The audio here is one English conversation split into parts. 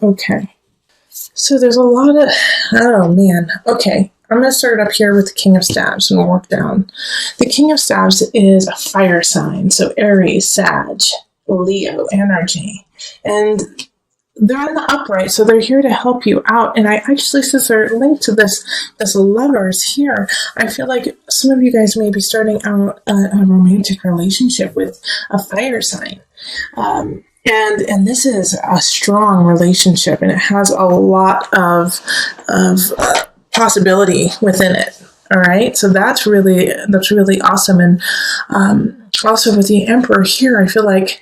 Okay. So there's a lot of, oh man. Okay. I'm going to start up here with the King of Staves and work down. The King of Staves is a fire sign. So Aries, Sag, Leo energy. And they're in the upright, so they're here to help you out. And I actually, since they're linked to this Lovers here, I feel like some of you guys may be starting out a romantic relationship with a fire sign. And this is a strong relationship, and it has a lot of possibility within it. All right, so that's really awesome. And also with the Emperor here, I feel like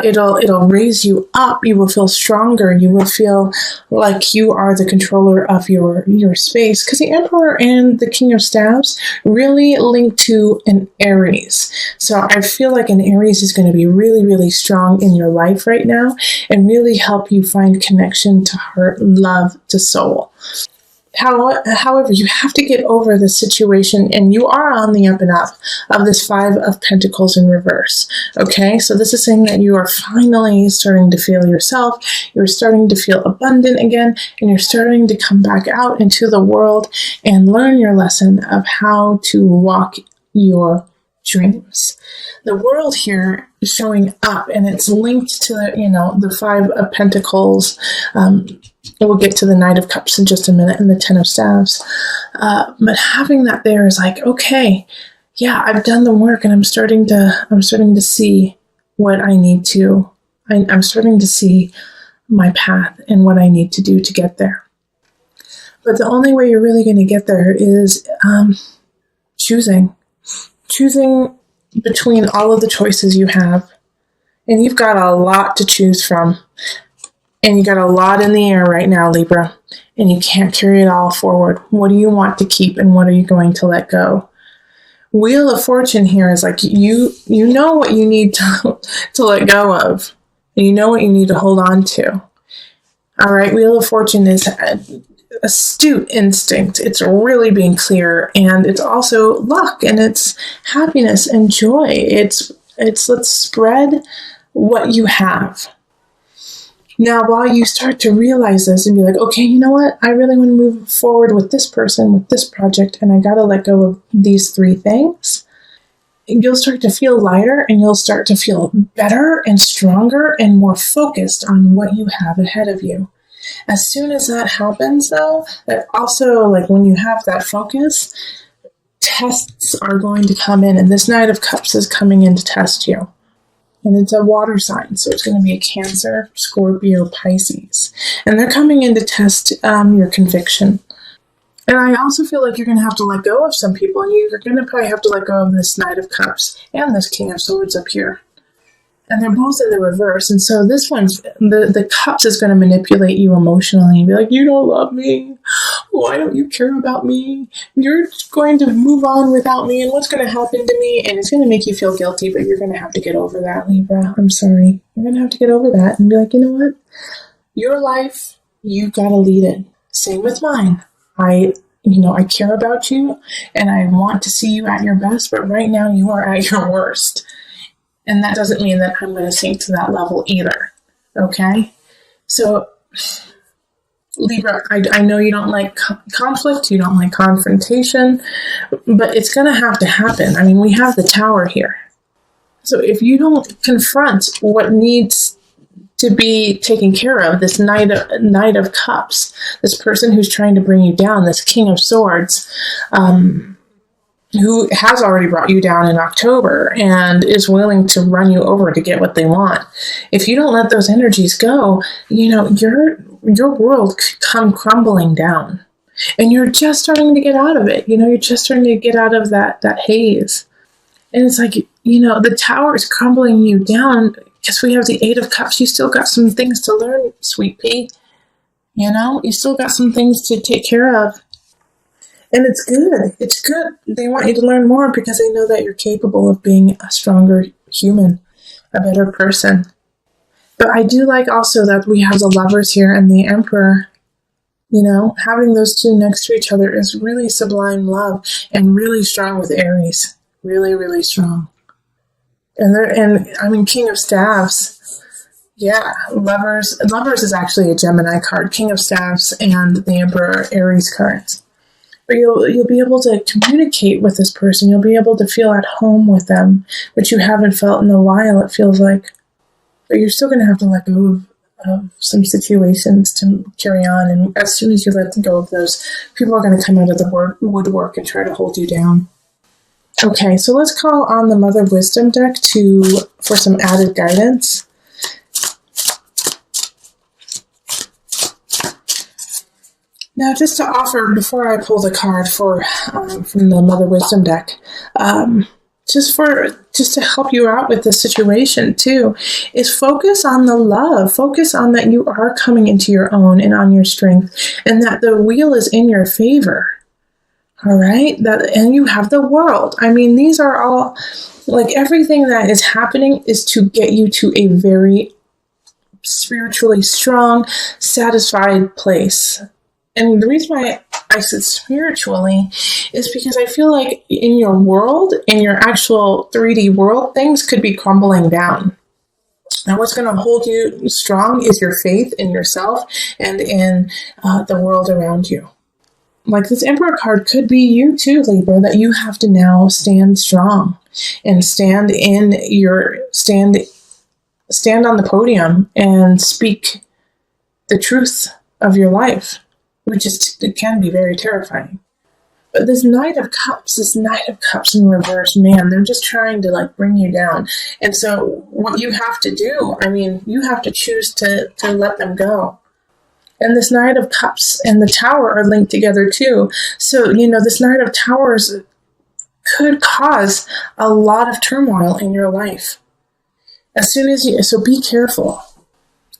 it'll raise you up. You will feel stronger. You will feel like you are the controller of your space, because the Emperor and the King of Staves really link to an Aries. So I feel like an Aries is going to be really, really strong in your life right now and really help you find connection to heart, love, to soul. However, you have to get over the situation, and you are on the up and up of this Five of Pentacles in reverse. Okay, so this is saying that you are finally starting to feel yourself, you're starting to feel abundant again, and you're starting to come back out into the world and learn your lesson of how to walk your dreams. The world here is showing up, and it's linked to the Five of Pentacles. We'll get to the Knight of Cups in just a minute, and the Ten of Staves. But having that there is like, okay, yeah, I've done the work, and I'm starting to see what I need to. I'm starting to see my path and what I need to do to get there. But the only way you're really going to get there is choosing between all of the choices you have. And you've got a lot to choose from. And you got a lot in the air right now, Libra. And you can't carry it all forward. What do you want to keep, and what are you going to let go? Wheel of Fortune here is like you know what you need to let go of. And you know what you need to hold on to. All right, Wheel of Fortune is astute instinct. It's really being clear, and it's also luck, and it's happiness and joy. It's let's spread what you have. Now, while you start to realize this and be like, okay, you know what? I really want to move forward with this person, with this project, and I got to let go of these three things. You'll start to feel lighter, and you'll start to feel better and stronger and more focused on what you have ahead of you. As soon as that happens, though, that also, like when you have that focus, tests are going to come in, and this Knight of Cups is coming in to test you. And it's a water sign, so it's going to be a Cancer, Scorpio, Pisces. And they're coming in to test your conviction. And I also feel like you're going to have to let go of some people, and you're going to probably have to let go of this Knight of Cups and this King of Swords up here. And they're both in the reverse. And so this one's, the Cups is going to manipulate you emotionally and be like, you don't love me. Why don't you care about me? You're going to move on without me, and what's going to happen to me? And it's going to make you feel guilty, but you're going to have to get over that, Libra. I'm sorry. You're going to have to get over that and be like, you know what? Your life, you got to lead it. Same with mine. I care about you, and I want to see you at your best, but right now you are at your worst. And that doesn't mean that I'm going to sink to that level either. Okay? So, Libra, I know you don't like conflict, you don't like confrontation, but it's going to have to happen. I mean, we have the Tower here. So if you don't confront what needs to be taken care of, this Knight of Cups, this person who's trying to bring you down, this King of Swords, who has already brought you down in October and is willing to run you over to get what they want. If you don't let those energies go, your world could come crumbling down. And you're just starting to get out of it. You're just starting to get out of that haze. And it's like, the Tower is crumbling you down because we have the Eight of Cups. You still got some things to learn, sweet pea. You still got some things to take care of. And it's good. It's good. They want you to learn more because they know that you're capable of being a stronger human, a better person. But I do like also that we have the Lovers here and the Emperor. Having those two next to each other is really sublime love and really strong with Aries. Really, really strong. And King of Staves, Yeah, Lovers. Lovers is actually a Gemini card, King of Staffs, and the Emperor Aries cards. But you'll be able to communicate with this person. You'll be able to feel at home with them, which you haven't felt in a while, it feels like. But you're still going to have to let go of some situations to carry on. And as soon as you let go of those, people are going to come out of the woodwork and try to hold you down. Okay, so let's call on the Mother Wisdom deck for some added guidance. Now, just to offer, before I pull the card from the Mother Wisdom deck, just to help you out with the situation too, is focus on the love. Focus on that you are coming into your own and on your strength, and that the wheel is in your favor. All right? And you have the world. I mean, these are all, like, everything that is happening is to get you to a very spiritually strong, satisfied place. And the reason why I said spiritually is because I feel like in your world, in your actual 3D world, things could be crumbling down. Now, what's going to hold you strong is your faith in yourself and in the world around you. Like, this Emperor card could be you too, Libra, that you have to now stand strong and stand on the podium and speak the truth of your life, which it can be very terrifying. But this Knight of Cups in reverse, man, they're just trying to, like, bring you down. And so what you have to do, I mean, you have to choose to let them go. And this Knight of Cups and the Tower are linked together too. So, this Knight of Towers could cause a lot of turmoil in your life. So be careful,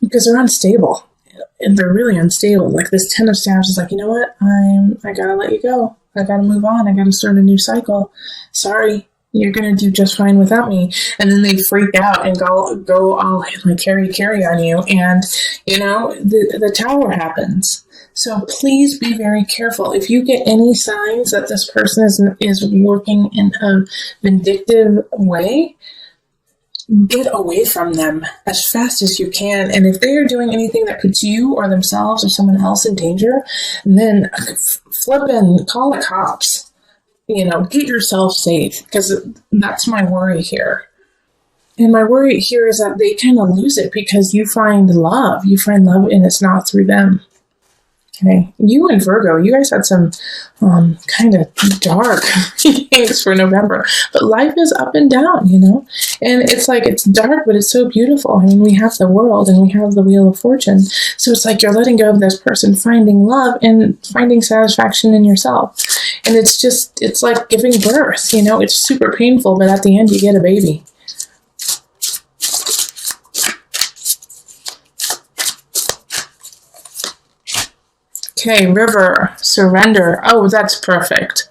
because they're unstable. And they're really unstable. Like, this Ten of Staffs is like, you know what? I gotta let you go. I gotta move on. I gotta start a new cycle. Sorry, you're gonna do just fine without me. And then they freak out and go all like carry on you. And the Tower happens. So please be very careful. If you get any signs that this person is working in a vindictive way, get away from them as fast as you can. And if they are doing anything that puts you or themselves or someone else in danger, then flip and call the cops. Get yourself safe, because that's my worry here. And my worry here is that they kind of lose it because you find love. You find love, and it's not through them. Okay, you and Virgo, you guys had some kind of dark things for November, but life is up and down, and it's like, it's dark, but it's so beautiful. I mean, we have the world and we have the Wheel of Fortune, so it's like you're letting go of this person, finding love and finding satisfaction in yourself, and it's like giving birth. It's super painful, but at the end you get a baby. Okay, River, surrender. Oh, that's perfect.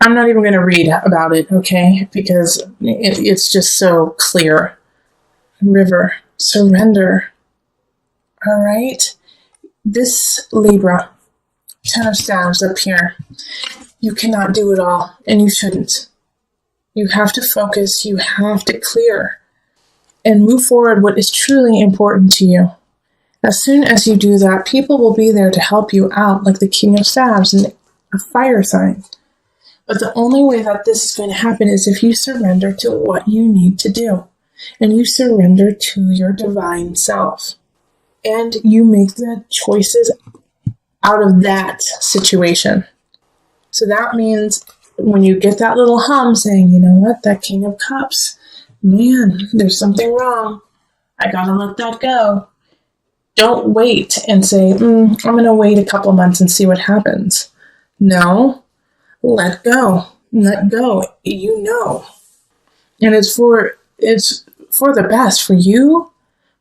I'm not even going to read about it, okay? Because it's just so clear. River, surrender. All right? This Libra, Ten of Staves up here. You cannot do it all, and you shouldn't. You have to focus. You have to clear and move forward what is truly important to you. As soon as you do that, people will be there to help you out, like the King of Staves and a fire sign. But the only way that this is going to happen is if you surrender to what you need to do. And you surrender to your divine self. And you make the choices out of that situation. So that means when you get that little hum saying, you know what, that King of Cups, man, there's something wrong. I gotta let that go. Don't wait and say, I'm going to wait a couple months and see what happens. No, let go. Let go. And it's for the best for you,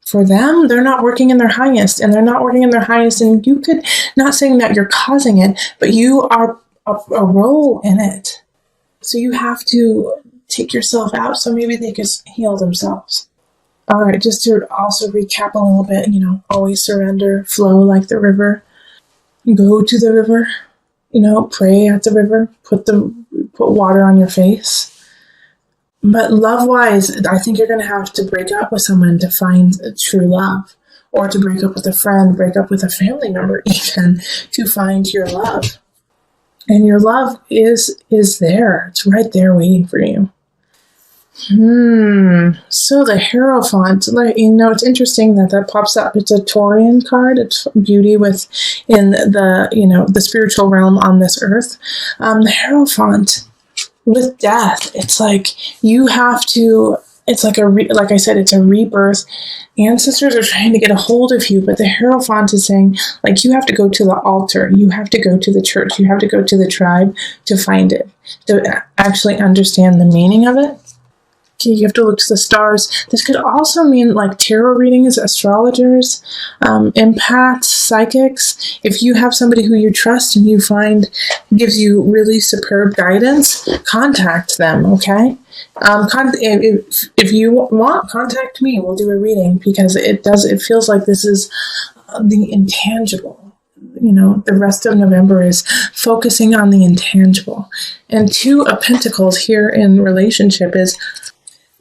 for them. They're not working in their highest, and and you could, not saying that you're causing it, but you are a role in it. So you have to take yourself out so maybe they can heal themselves. All right, just to also recap a little bit, always surrender, flow like the river, go to the river, pray at the river, put water on your face, But love-wise, I think you're going to have to break up with someone to find true love, or to break up with a friend, break up with a family member even, to find your love. And your love is there. It's right there waiting for you. So the Hierophant, it's interesting that pops up. It's a Taurian card. It's beauty in the spiritual realm on this earth. The Hierophant with death, it's like you have to. It's like like I said, it's a rebirth. Ancestors are trying to get a hold of you, but the Hierophant is saying, like, you have to go to the altar, you have to go to the church, you have to go to the tribe to find it, to actually understand the meaning of it. Okay, you have to look to the stars. This could also mean like tarot readings, astrologers, empaths, psychics. If you have somebody who you trust and you find gives you really superb guidance, contact them, okay? If you want, contact me. We'll do a reading, because it feels like this is the intangible. The rest of November is focusing on the intangible. And Two of Pentacles here in relationship is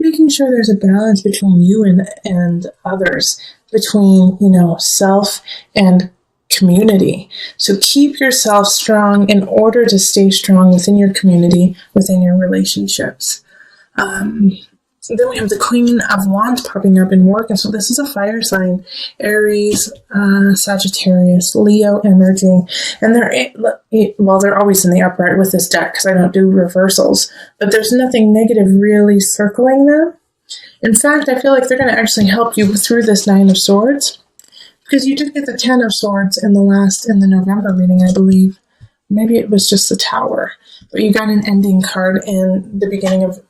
making sure there's a balance between you and others, between, self and community. So keep yourself strong in order to stay strong within your community, within your relationships. Then we have the Queen of Wands popping up in work. And so this is a fire sign, Aries, Sagittarius, Leo energy. And they're always in the upright with this deck because I don't do reversals, but there's nothing negative really circling them. In fact, I feel like they're going to actually help you through this Nine of Swords, because you did get the 10 of Swords in the November reading, I believe. Maybe it was just the Tower, but you got an ending card in the beginning of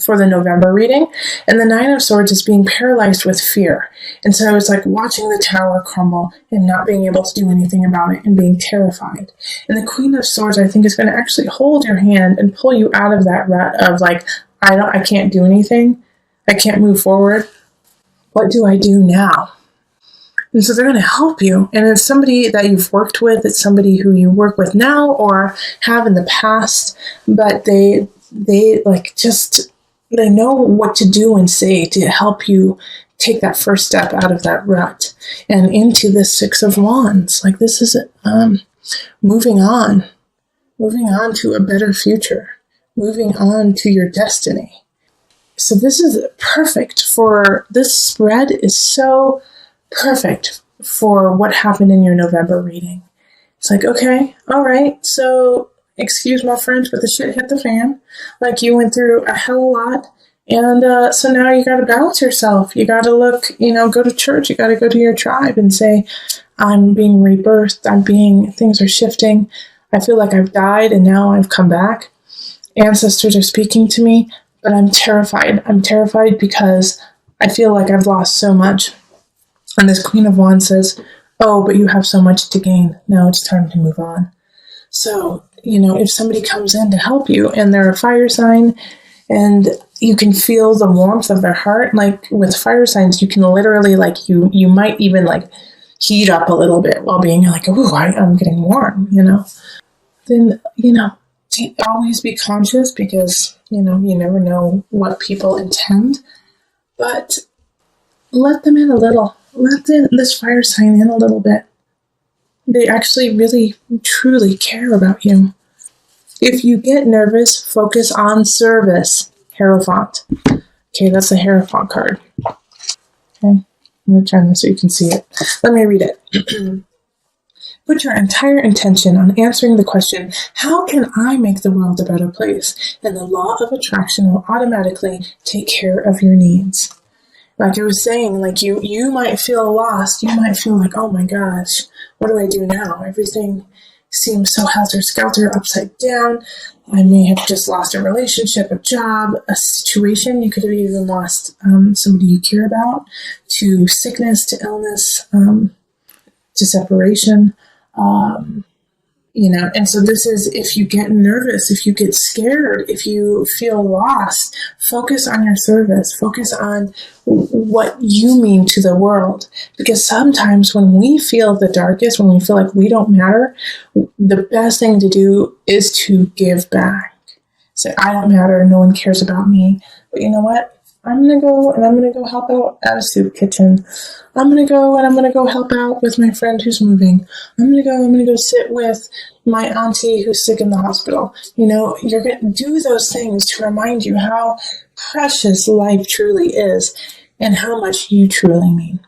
for the November reading. And the Nine of Swords is being paralyzed with fear. And so it's like watching the tower crumble and not being able to do anything about it and being terrified. And the Queen of Swords, I think, is going to actually hold your hand and pull you out of that rut of like, I can't do anything. I can't move forward. What do I do now? And so they're going to help you. And it's somebody that you've worked with. It's somebody who you work with now or have in the past. But they know what to do and say to help you take that first step out of that rut and into the Six of Wands. Like, this is moving on to a better future, moving on to your destiny. So this is perfect for, this spread is so perfect for what happened in your November reading. It's like, okay, all right, so excuse my French, but the shit hit the fan. Like, you went through a hell of a lot, and so now you got to balance yourself. You got to look, go to church. You got to go to your tribe and say, I'm being rebirthed. Things are shifting. I feel like I've died and now I've come back. Ancestors are speaking to me, but I'm terrified. I'm terrified because I feel like I've lost so much. And this Queen of Wands says, oh, but you have so much to gain. Now it's time to move on. So, if somebody comes in to help you and they're a fire sign and you can feel the warmth of their heart, like with fire signs, you can literally, like, you might even like heat up a little bit while being like, ooh, I'm getting warm, Then, always be conscious because, you never know what people intend. But let them in a little. Let this fire sign in a little bit. They actually really, truly care about you. If you get nervous, focus on service. Hierophant. Okay, that's a Hierophant card. Okay, I'm going to turn this so you can see it. Let me read it. Put your entire intention on answering the question, how can I make the world a better place? And the law of attraction will automatically take care of your needs. Like I was saying, like you might feel lost. You might feel like, oh my gosh, what do I do now? Everything seems so helter-skelter, upside down. I may have just lost a relationship, a job, a situation. You could have even lost somebody you care about, to sickness, to illness, to separation. And so this is, if you get nervous, if you get scared, if you feel lost, focus on your service, focus on what you mean to the world. Because sometimes when we feel the darkest, when we feel like we don't matter, the best thing to do is to give back. Say, I don't matter, no one cares about me. But you know what? I'm going to go and I'm going to go help out at a soup kitchen. I'm going to go and I'm going to go help out with my friend who's moving. I'm going to go sit with my auntie who's sick in the hospital. You know, you're going to do those things to remind you how precious life truly is and how much you truly mean.